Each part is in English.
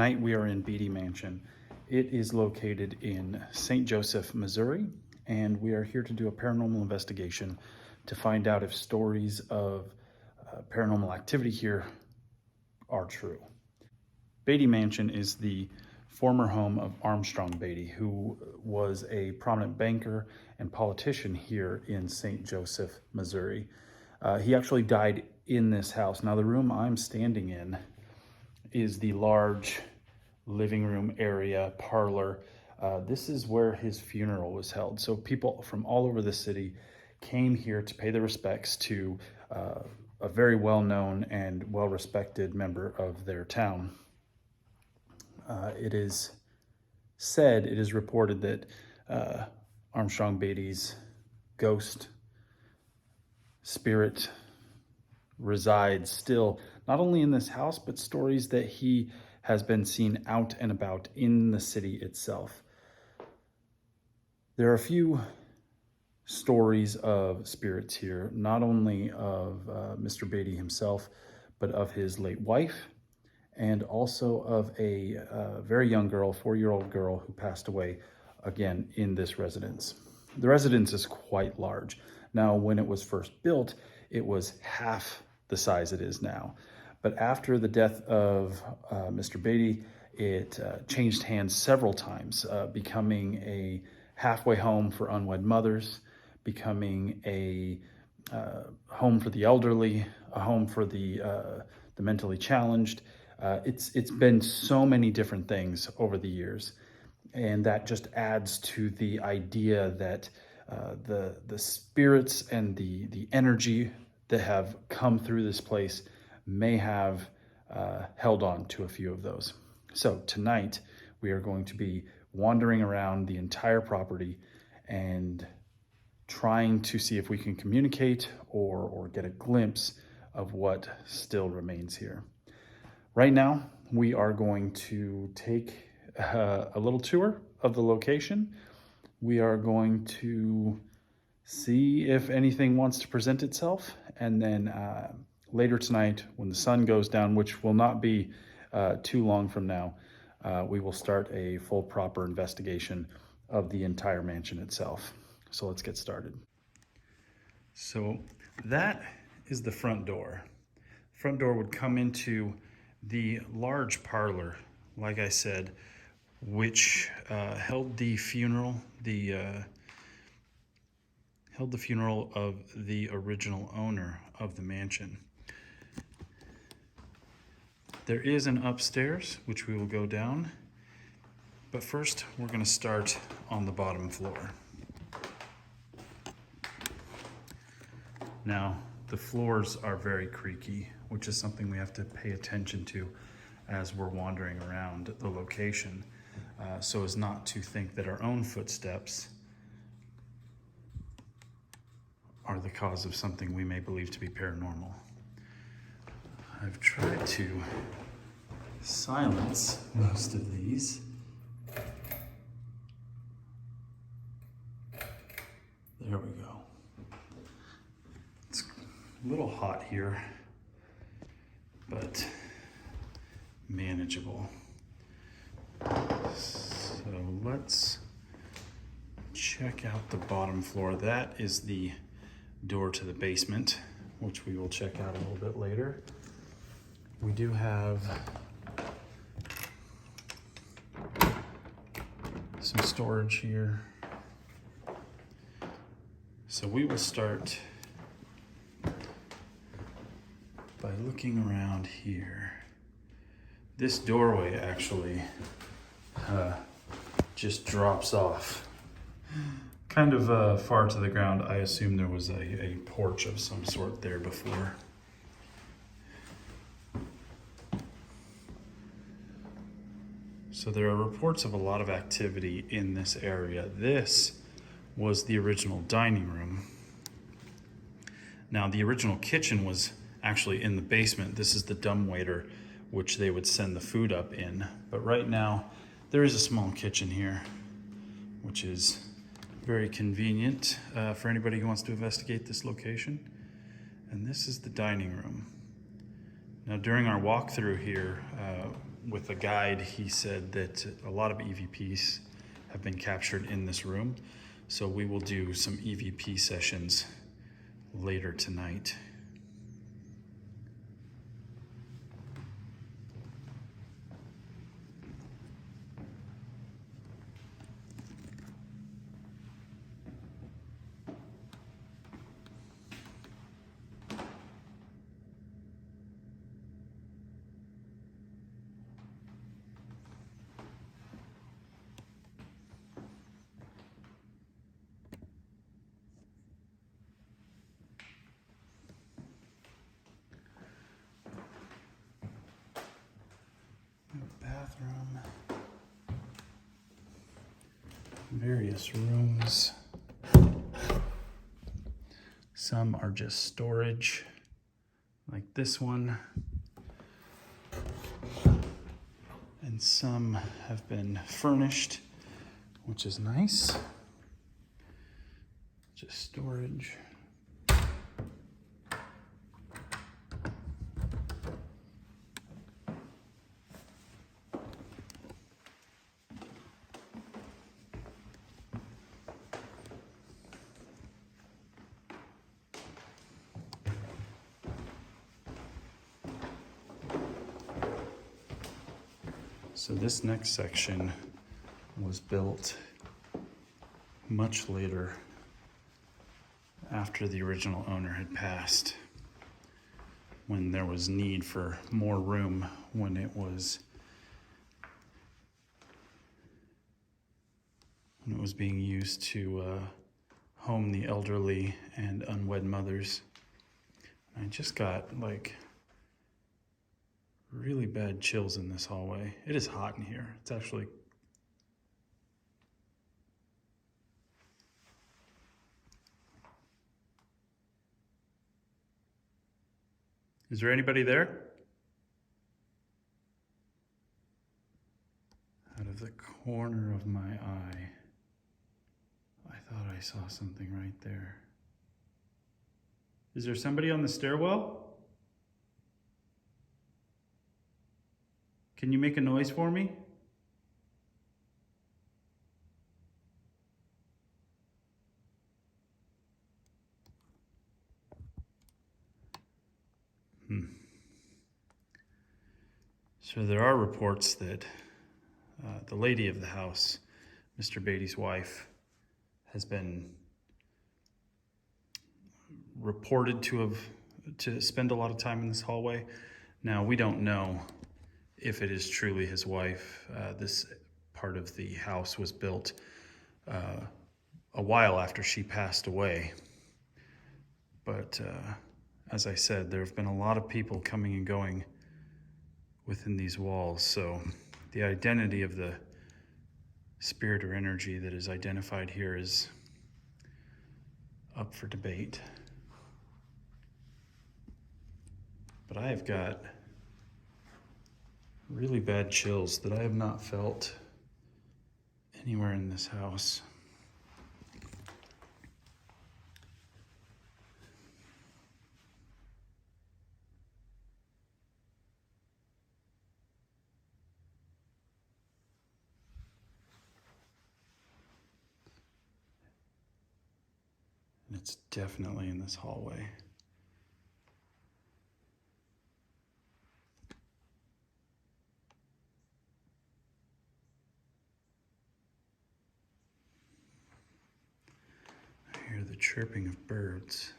Tonight we are in Beattie Mansion. It is located in St. Joseph, Missouri, and we are here to do a paranormal investigation to find out if stories of paranormal activity here are true. Beattie Mansion is the former home of Armstrong Beattie, who was a prominent banker and politician here in St. Joseph, Missouri. He actually died in this house. Now, the room I'm standing in is the large living room area, parlor. This is where his funeral was held. So people from all over the city came here to pay their respects to a very well-known and well-respected member of their town. It is reported that Armstrong Beattie's ghost spirit resides still, not only in this house, but stories that he has been seen out and about in the city itself. There are a few stories of spirits here, not only of Mr. Beattie himself, but of his late wife, and also of a very young girl, 4-year-old girl, who passed away again in this residence. The residence is quite large. Now, when it was first built, it was half the size it is now. But after the death of Mr. Beattie, it changed hands several times, becoming a halfway home for unwed mothers, becoming a home for the elderly, a home for the mentally challenged. It's been so many different things over the years, and that just adds to the idea that the spirits and the energy that have come through this place may have held on to a few of those. So tonight we are going to be wandering around the entire property and trying to see if we can communicate or get a glimpse of what still remains here. Right now, we are going to take a little tour of the location. We are going to see if anything wants to present itself, and then later tonight, when the sun goes down, which will not be too long from now, we will start a full proper investigation of the entire mansion itself. So let's get started. So that is the front door. The front door would come into the large parlor, like I said, which held the funeral, of the original owner of the mansion. There is an upstairs, which we will go down, but first we're going to start on the bottom floor. Now, the floors are very creaky, which is something we have to pay attention to as we're wandering around the location, so as not to think that our own footsteps are the cause of something we may believe to be paranormal. I've tried to silence most of these. There we go. It's a little hot here, but manageable. So let's check out the bottom floor. That is the door to the basement, which we will check out a little bit later. We do have some storage here. So we will start by looking around here. This doorway actually just drops off kind of far to the ground. I assume there was a porch of some sort there before. So there are reports of a lot of activity in this area. This was the original dining room. Now, the original kitchen was actually in the basement. This is the dumbwaiter, which they would send the food up in. But right now, there is a small kitchen here, which is very convenient for anybody who wants to investigate this location. And this is the dining room. Now, during our walkthrough here, with a guide, he said that a lot of EVPs have been captured in this room. So we will do some EVP sessions later tonight. Bathroom, various rooms. Some are just storage, like this one. And some have been furnished, which is nice. Just storage. So this next section was built much later, after the original owner had passed, when there was need for more room, when it was being used to home the elderly and unwed mothers. I just got like really bad chills in this hallway. It is hot in here. It's actually Is there anybody there? Out of the corner of my eye, I thought I saw something right there. Is there somebody on the stairwell? Can you make a noise for me? So there are reports that the lady of the house, Mr. Beattie's wife, has been reported to spend a lot of time in this hallway. Now, we don't know if it is truly his wife. This part of the house was built a while after she passed away. But as I said, there have been a lot of people coming and going within these walls. So the identity of the spirit or energy that is identified here is up for debate. But I have got really bad chills that I have not felt anywhere in this house. And it's definitely in this hallway. I hear the chirping of birds.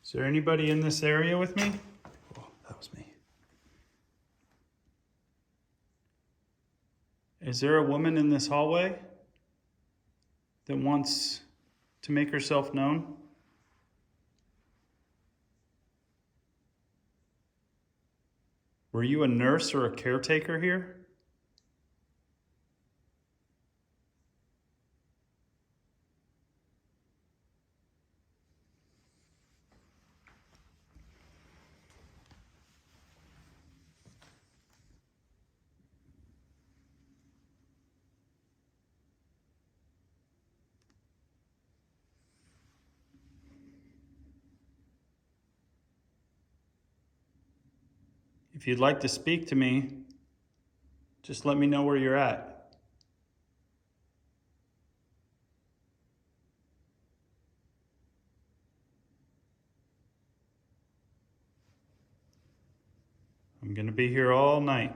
Is there anybody in this area with me? Oh, that was me. Is there a woman in this hallway that wants to make herself known? Were you a nurse or a caretaker here? If you'd like to speak to me, just let me know where you're at. I'm going to be here all night.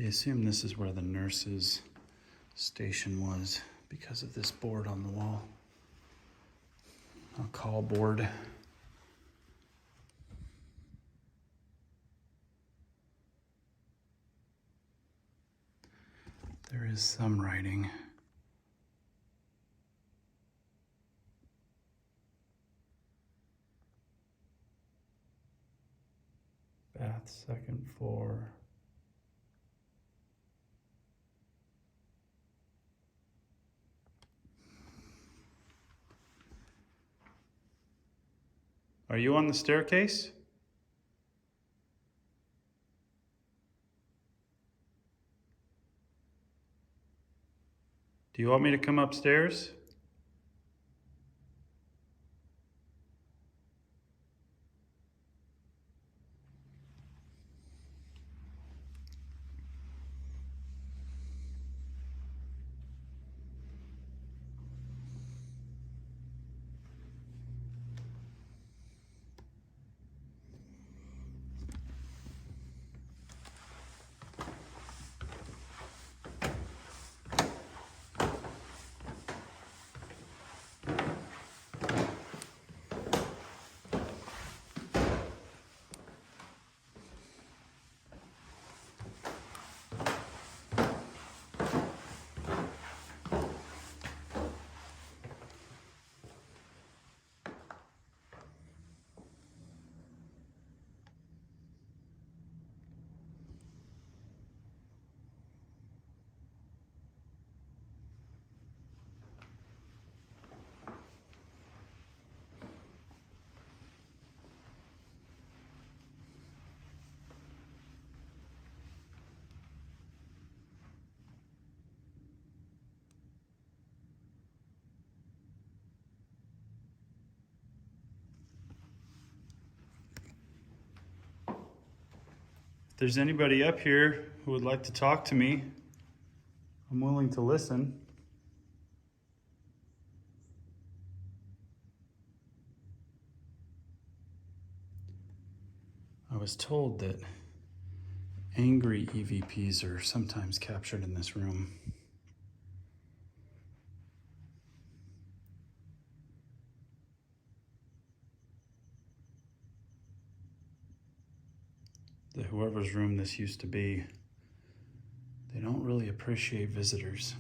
They assume this is where the nurse's station was because of this board on the wall. A call board. There is some writing. Bath, second floor. Are you on the staircase? Do you want me to come upstairs? If there's anybody up here who would like to talk to me, I'm willing to listen. I was told that angry EVPs are sometimes captured in this room. That whoever's room this used to be, they don't really appreciate visitors.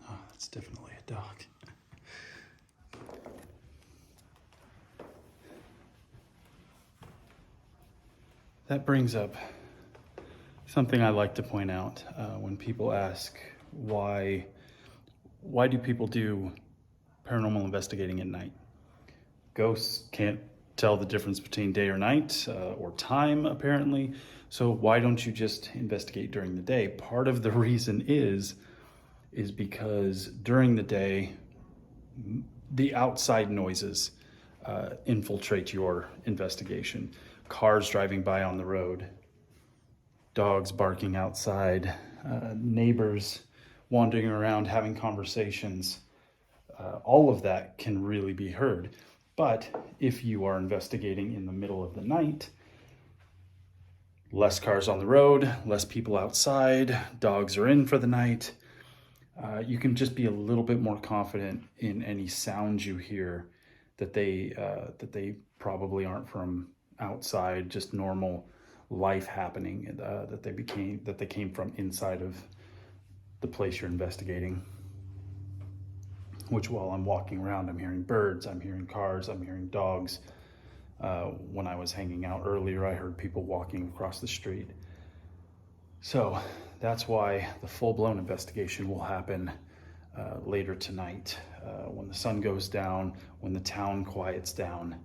Oh, that's definitely a dog. That brings up something I like to point out when people ask why do people do paranormal investigating at night? Ghosts can't tell the difference between day or night or time, apparently. So why don't you just investigate during the day? Part of the reason is because during the day, the outside noises infiltrate your investigation. Cars driving by on the road, dogs barking outside, neighbors wandering around having conversations. All of that can really be heard. But if you are investigating in the middle of the night, less cars on the road, less people outside, dogs are in for the night, you can just be a little bit more confident in any sounds you hear that they probably aren't from outside, just normal life happening, that they came from inside of the place you're investigating. Which, while I'm walking around, I'm hearing birds, I'm hearing cars, I'm hearing dogs. When I was hanging out earlier, I heard people walking across the street. So that's why the full-blown investigation will happen later tonight, when the sun goes down, when the town quiets down.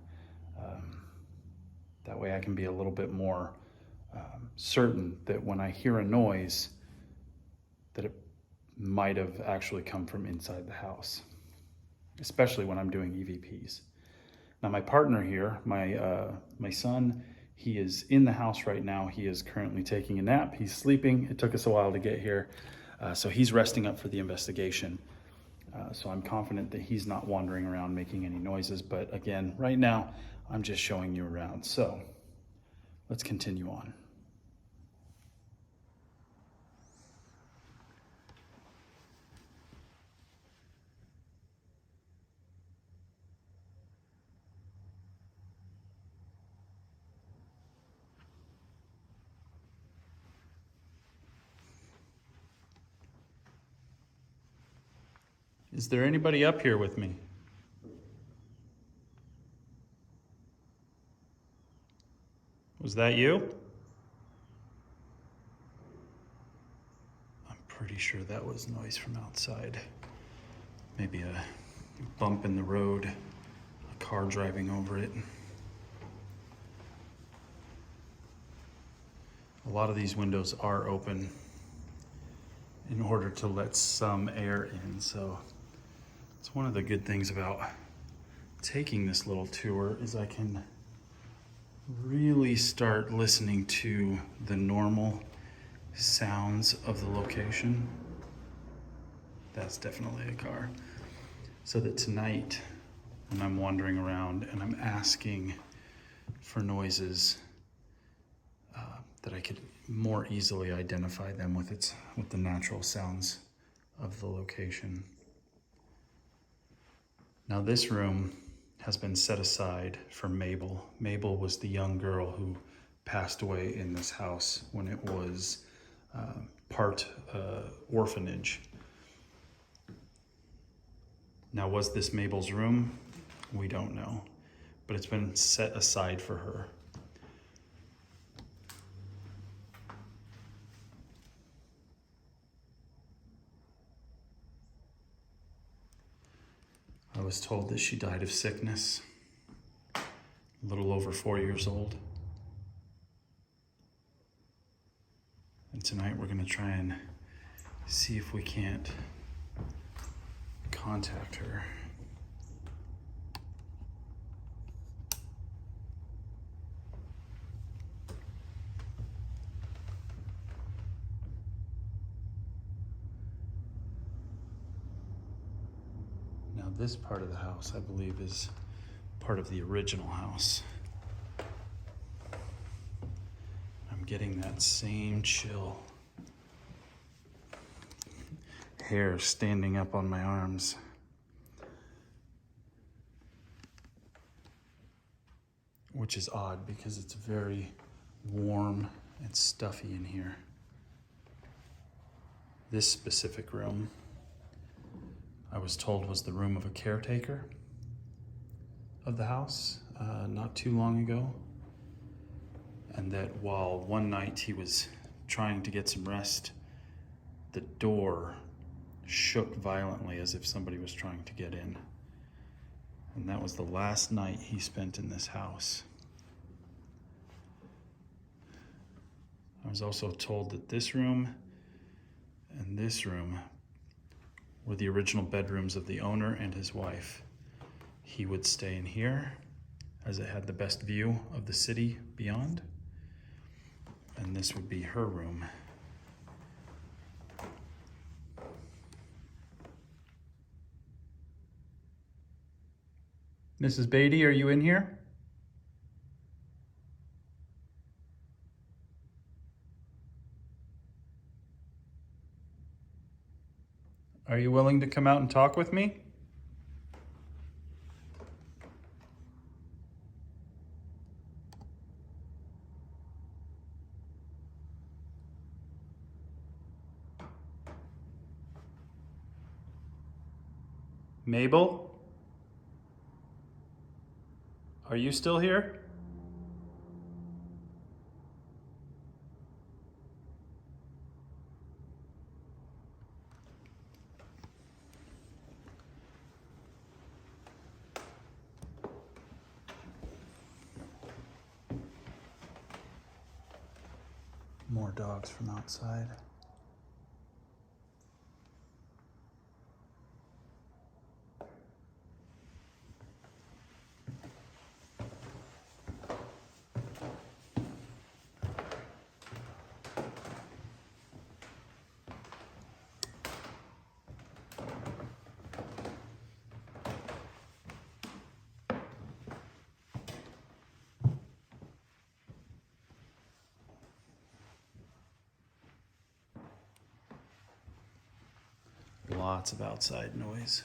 That way I can be a little bit more certain that when I hear a noise, that it might have actually come from inside the house, especially when I'm doing EVPs. Now my partner here, my son, he is in the house right now. He is currently taking a nap. He's sleeping. It took us a while to get here. So he's resting up for the investigation. So I'm confident that he's not wandering around making any noises. But again, right now, I'm just showing you around. So let's continue on. Is there anybody up here with me? Was that you? I'm pretty sure that was noise from outside. Maybe a bump in the road, a car driving over it. A lot of these windows are open in order to let some air in, so it's one of the good things about taking this little tour is I can really start listening to the normal sounds of the location. That's definitely a car. So that tonight, when I'm wandering around and I'm asking for noises, that I could more easily identify them with the natural sounds of the location. Now this room has been set aside for Mabel. Mabel was the young girl who passed away in this house when it was part orphanage. Now, was this Mabel's room? We don't know, but it's been set aside for her. I was told that she died of sickness, a little over 4 years old. And tonight we're gonna try and see if we can't contact her. Now this part of the house, I believe, is part of the original house. I'm getting that same chill. Hair standing up on my arms. Which is odd because it's very warm and stuffy in here. This specific room, I was told, was the room of a caretaker of the house not too long ago. and that while one night he was trying to get some rest, the door shook violently as if somebody was trying to get in. And that was the last night he spent in this house. I was also told that this room and this room were the original bedrooms of the owner and his wife. He would stay in here as it had the best view of the city beyond. And this would be her room. Mrs. Beattie, are you in here? Are you willing to come out and talk with me? Mabel? Are you still here? More dogs from outside. Lots of outside noise.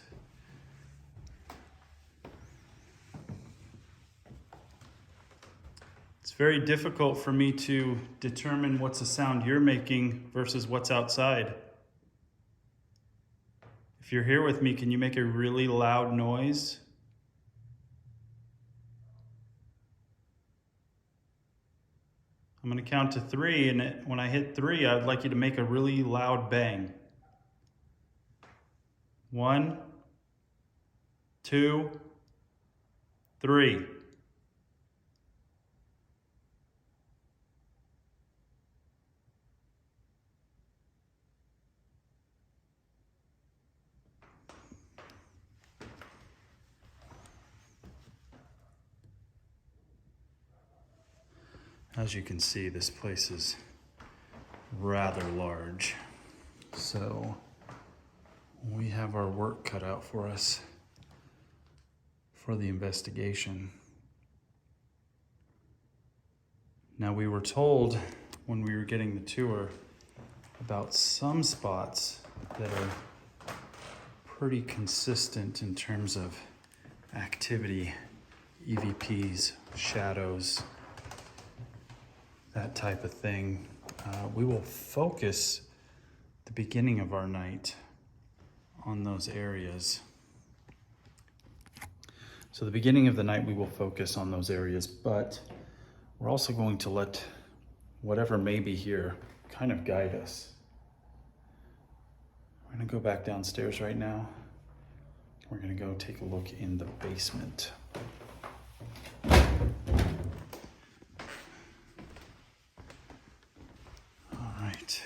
It's very difficult for me to determine what's a sound you're making versus what's outside. If you're here with me, can you make a really loud noise? I'm going to count to 3, and when I hit 3, I'd like you to make a really loud bang. 1, 2, 3. As you can see, this place is rather large, so we have our work cut out for us for the investigation. Now, we were told when we were getting the tour about some spots that are pretty consistent in terms of activity, EVPs, shadows, that type of thing. We will focus the beginning of our night on those areas. So the beginning of the night, we will focus on those areas, but we're also going to let whatever may be here kind of guide us. We're gonna go back downstairs right now. We're gonna go take a look in the basement. All right.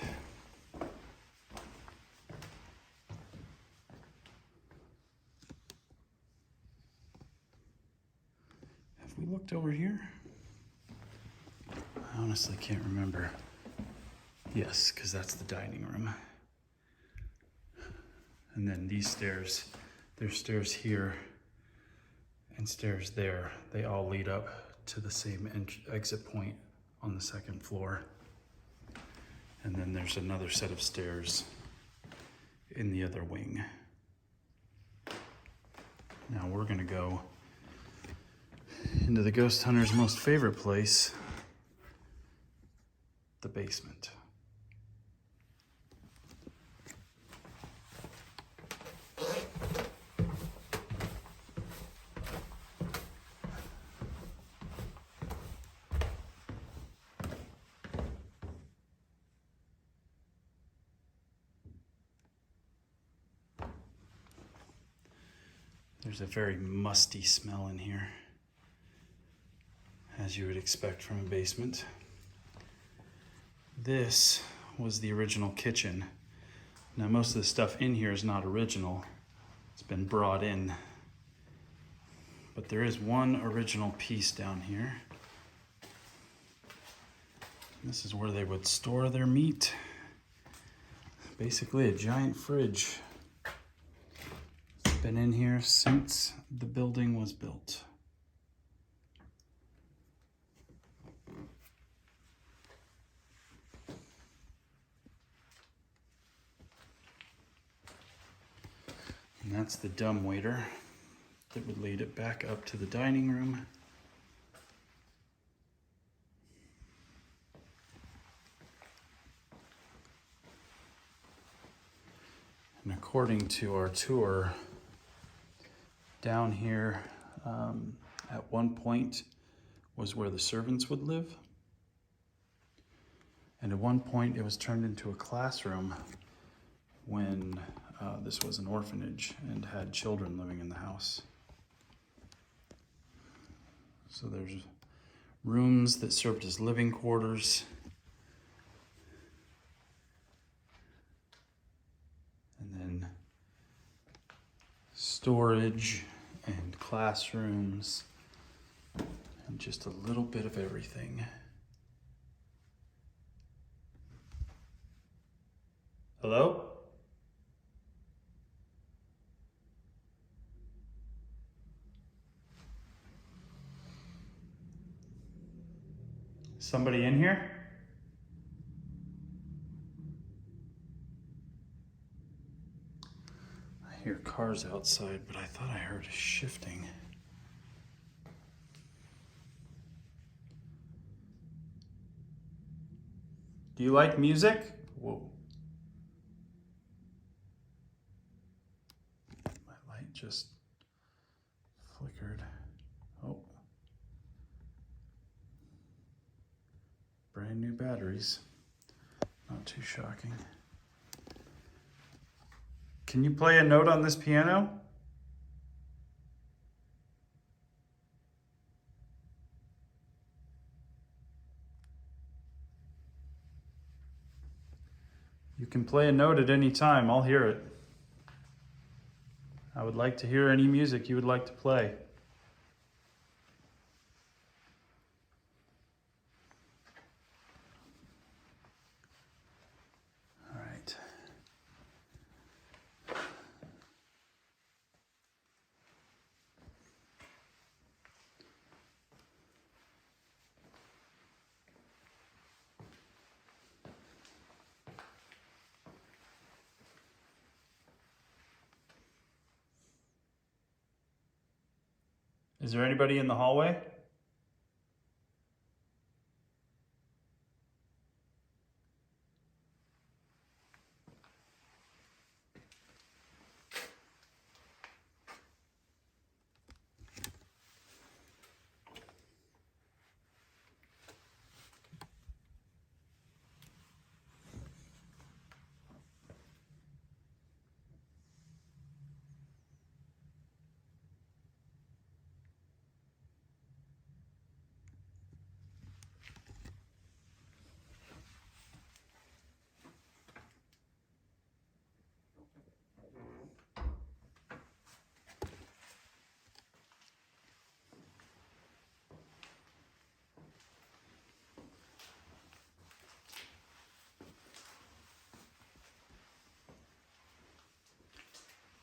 Have we looked over here? I honestly can't remember. Yes, because that's the dining room. And then these stairs, there's stairs here and stairs there. They all lead up to the same exit point on the second floor. And then there's another set of stairs in the other wing. Now we're gonna go into the ghost hunter's most favorite place, the basement. There's a very musty smell in here, as you would expect from a basement. This was the original kitchen. Now, most of the stuff in here is not original. It's been brought in. But there is one original piece down here. This is where they would store their meat. Basically a giant fridge. It's been in here since the building was built. And that's the dumbwaiter that would lead it back up to the dining room. And according to our tour, down here at one point was where the servants would live. And at one point it was turned into a classroom when this was an orphanage and had children living in the house. So there's rooms that served as living quarters. And then storage and classrooms and just a little bit of everything. Hello? Somebody in here? I hear cars outside, but I thought I heard a shifting. Do you like music? Whoa. My light just flickered. Oh. Brand new batteries. Not too shocking. Can you play a note on this piano? You can play a note at any time. I'll hear it. I would like to hear any music you would like to play. All right. Is there anybody in the hallway?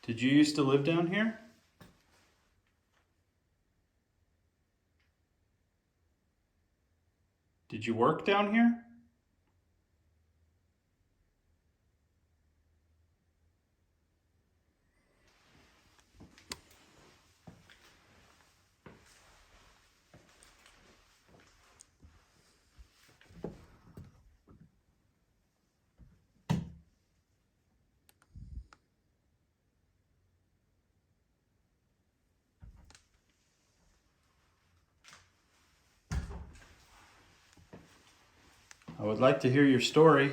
Did you used to live down here? Did you work down here? I would like to hear your story.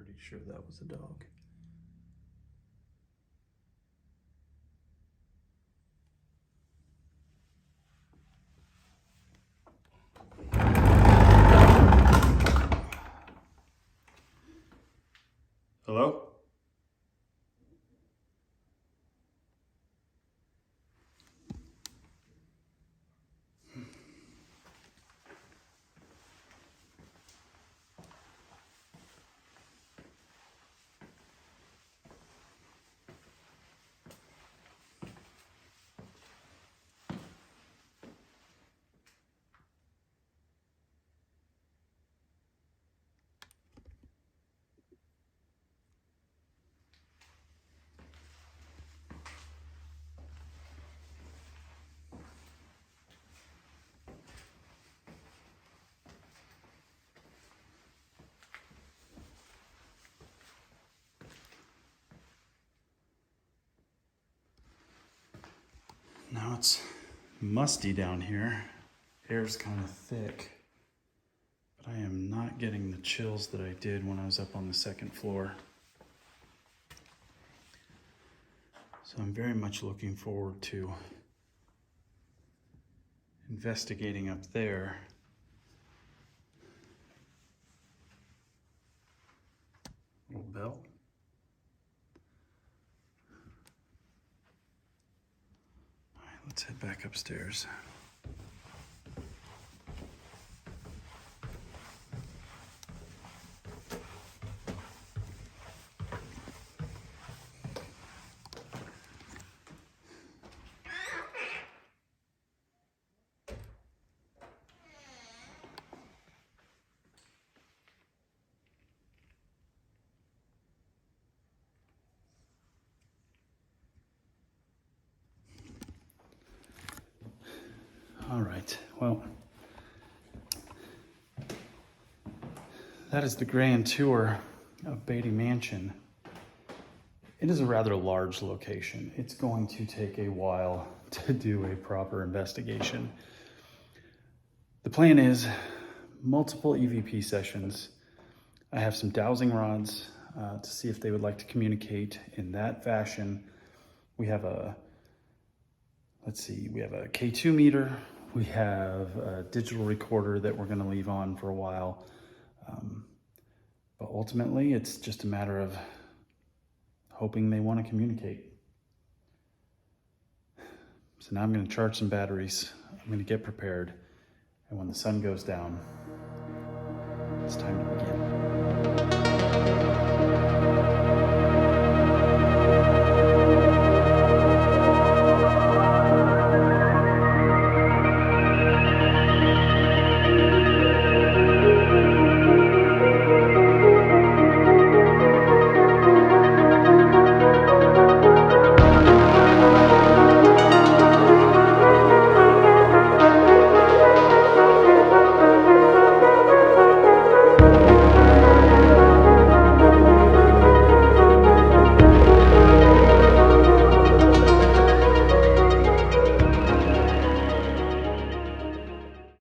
pretty sure that was a dog. Hello? Now it's musty down here. Air's kind of thick, but I am not getting the chills that I did when I was up on the second floor. So I'm very much looking forward to investigating up there. Little bell. All right, let's head back upstairs. All right, well, that is the grand tour of Beattie Mansion. It is a rather large location. It's going to take a while to do a proper investigation. The plan is multiple EVP sessions. I have some dowsing rods to see if they would like to communicate in that fashion. We have a K2 meter. We have a digital recorder that we're going to leave on for a while. But ultimately, it's just a matter of hoping they want to communicate. So now I'm going to charge some batteries. I'm going to get prepared. And when the sun goes down, it's time to begin.